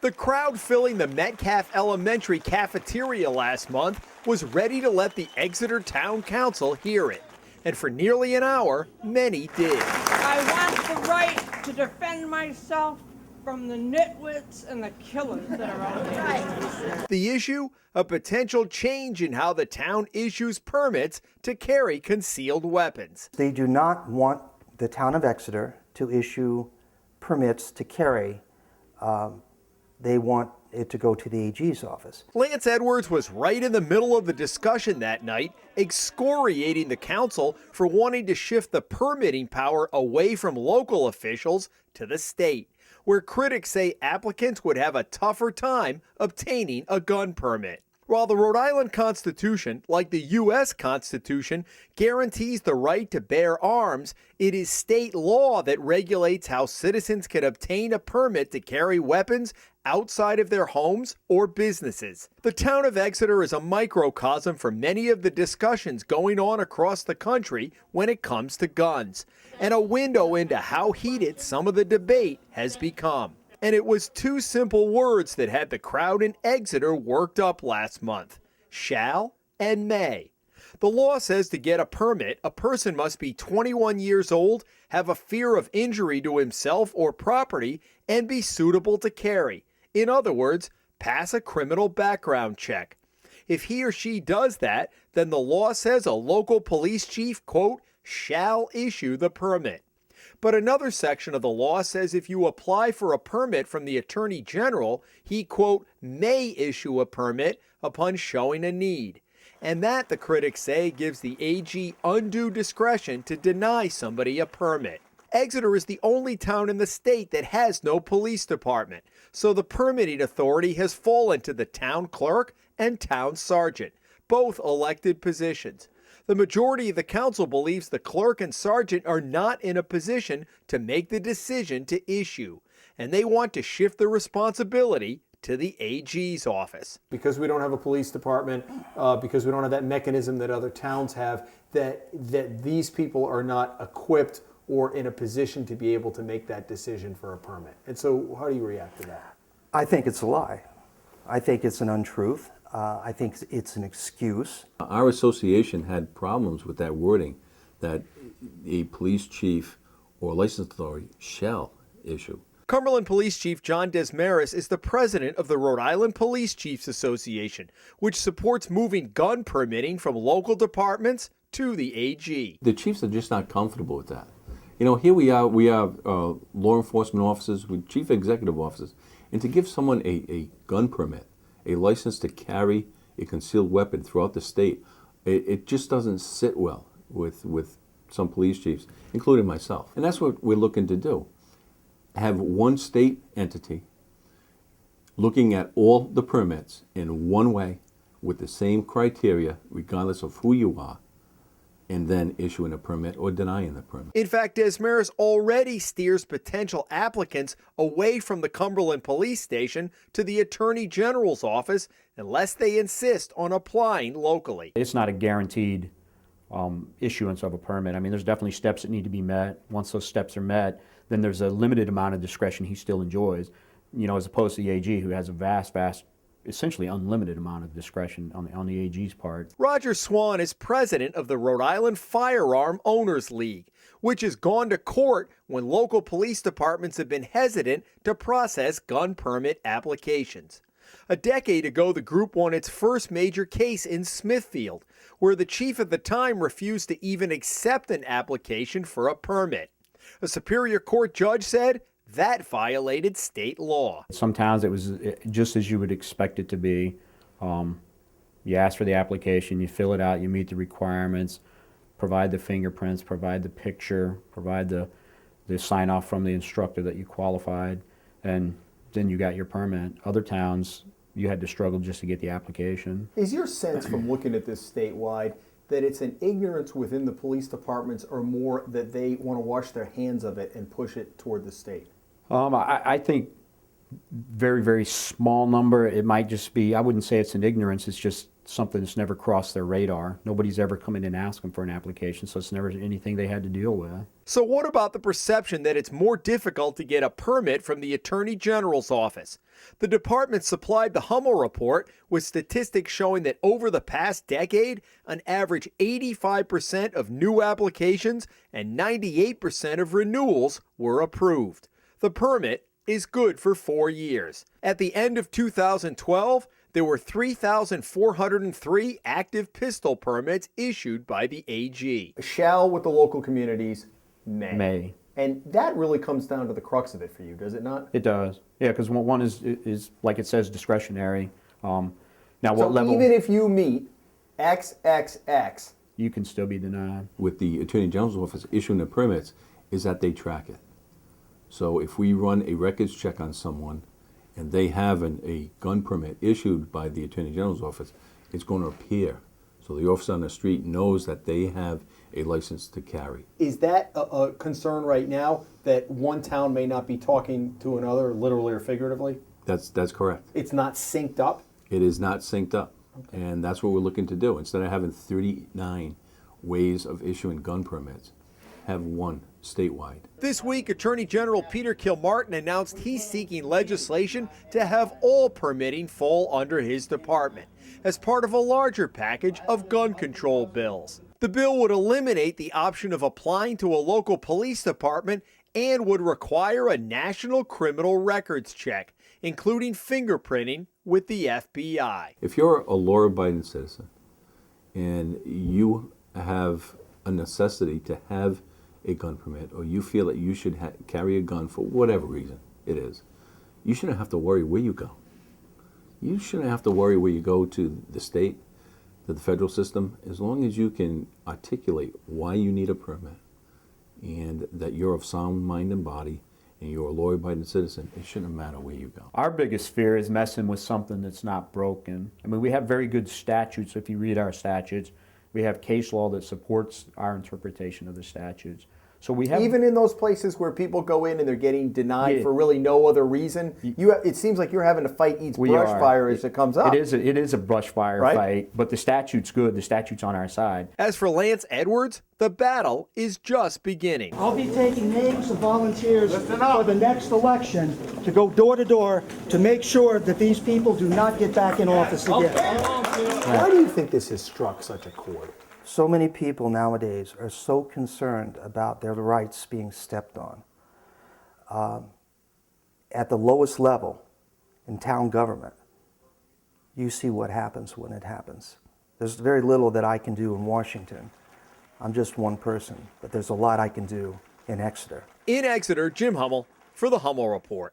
The crowd filling the Metcalf Elementary cafeteria last month was ready to let the Exeter Town Council hear it. And for nearly an hour, many did. I want the right to defend myself from the nitwits and the killers that are out there. The issue? A potential change in how the town issues permits to carry concealed weapons. They do not want the town of Exeter to issue permits to carry. They want it to go to the AG's office. Lance Edwards was right in the middle of the discussion that night, excoriating the council for wanting to shift the permitting power away from local officials to the state, where critics say applicants would have a tougher time obtaining a gun permit. While the Rhode Island Constitution, like the U.S. Constitution, guarantees the right to bear arms, it is state law that regulates how citizens can obtain a permit to carry weapons outside of their homes or businesses. The town of Exeter is a microcosm for many of the discussions going on across the country when it comes to guns, and a window into how heated some of the debate has become. And it was two simple words that had the crowd in Exeter worked up last month: shall and may. The law says to get a permit, a person must be 21 years old, have a fear of injury to himself or property, and be suitable to carry. In other words, pass a criminal background check. If he or she does that, then the law says a local police chief, quote, shall issue the permit. But another section of the law says if you apply for a permit from the Attorney General, he, quote, may issue a permit upon showing a need. And that, the critics say, gives the AG undue discretion to deny somebody a permit. Exeter is the only town in the state that has no police department, so the permitting authority has fallen to the town clerk and town sergeant, both elected positions. The majority of the council believes the clerk and sergeant are not in a position to make the decision to issue, and they want to shift the responsibility to the AG's office. Because we don't have a police department, because we don't have that mechanism that other towns have, that these people are not equipped or in a position to be able to make that decision for a permit. And so how do you react to that? I think it's a lie. I think it's an untruth. I think it's an excuse. Our association had problems with that wording, that a police chief or license authority shall issue. Cumberland Police Chief John Desmarais is the president of the Rhode Island Police Chiefs Association, which supports moving gun permitting from local departments to the AG. The chiefs are just not comfortable with that. You know, here we are law enforcement officers with chief executive officers, and to give someone a gun permit, a license to carry a concealed weapon throughout the state, it just doesn't sit well with some police chiefs, including myself. And that's what we're looking to do. Have one state entity looking at all the permits in one way with the same criteria, regardless of who you are, and then issuing a permit or denying the permit. In fact, Desmarais already steers potential applicants away from the Cumberland Police Station to the Attorney General's office unless they insist on applying locally. It's not a guaranteed issuance of a permit. I mean, there's definitely steps that need to be met. Once those steps are met, then there's a limited amount of discretion he still enjoys, you know, as opposed to the AG, who has a vast, essentially unlimited amount of discretion on the AG's part. Roger Swan is president of the Rhode Island Firearm Owners League, which has gone to court when local police departments have been hesitant to process gun permit applications. A decade ago, the group won its first major case in Smithfield, where the chief at the time refused to even accept an application for a permit. A Superior Court judge said that violated state law. Some towns it was just as you would expect it to be. You ask for the application, you fill it out, you meet the requirements, provide the fingerprints, provide the picture, provide the sign off from the instructor that you qualified, and then you got your permit. Other towns, you had to struggle just to get the application. Is your sense from looking at this statewide that it's an ignorance within the police departments, or more that they want to wash their hands of it and push it toward the state? I think very, very small number. It might just be, I wouldn't say it's an ignorance, it's just something that's never crossed their radar. Nobody's ever come in and asked them for an application, so it's never anything they had to deal with. So what about the perception that it's more difficult to get a permit from the Attorney General's office? The department supplied the Hummel report with statistics showing that over the past decade, an average 85% of new applications and 98% of renewals were approved. The permit is good for 4 years. At the end of 2012, there were 3,403 active pistol permits issued by the AG. Shall with the local communities, May. And that really comes down to the crux of it for you, does it not? It does. Yeah, because one is like it says, discretionary. Now, So what level? even if you meet XXX, You can still be denied. With the Attorney General's office issuing the permits is that they track it. So if we run a records check on someone and they have a gun permit issued by the Attorney General's office, it's going to appear. So the officer on the street knows that they have a license to carry. is that a concern right now that one town may not be talking to another, literally or figuratively? That's correct. It's not synced up? It is not synced up. And that's what we're looking to do. Instead of having 39 ways of issuing gun permits, have one statewide. This week, Attorney General Peter Kilmartin announced he's seeking legislation to have all permitting fall under his department as part of a larger package of gun control bills. The bill would eliminate the option of applying to a local police department and would require a national criminal records check, including fingerprinting with the FBI. If you're a law-abiding citizen and you have a necessity to have a gun permit, or you feel that you should carry a gun for whatever reason it is, you shouldn't have to worry where you go. You shouldn't have to worry where you go to the state, to the federal system, as long as you can articulate why you need a permit and that you're of sound mind and body and you're a law-abiding citizen. It shouldn't matter where you go. Our biggest fear is messing with something that's not broken. I mean, we have very good statutes. If you read our statutes, we have case law that supports our interpretation of the statutes. So we have, Even in those places where people go in and they're getting denied Yeah. for really no other reason, it seems like you're having to fight each we brush are. fire as it comes up. It is a brush fire Right? fight, but the statute's good. The statute's on our side. As for Lance Edwards, the battle is just beginning. I'll be taking names of volunteers for the next election to go door to door to make sure that these people do not get back in office again. Why do you think this has struck such a chord? So many people nowadays are so concerned about their rights being stepped on. At the lowest level in town government, you see what happens when it happens. There's very little that I can do in Washington. I'm just one person, but there's a lot I can do in Exeter. In Exeter, Jim Hummel for the Hummel Report.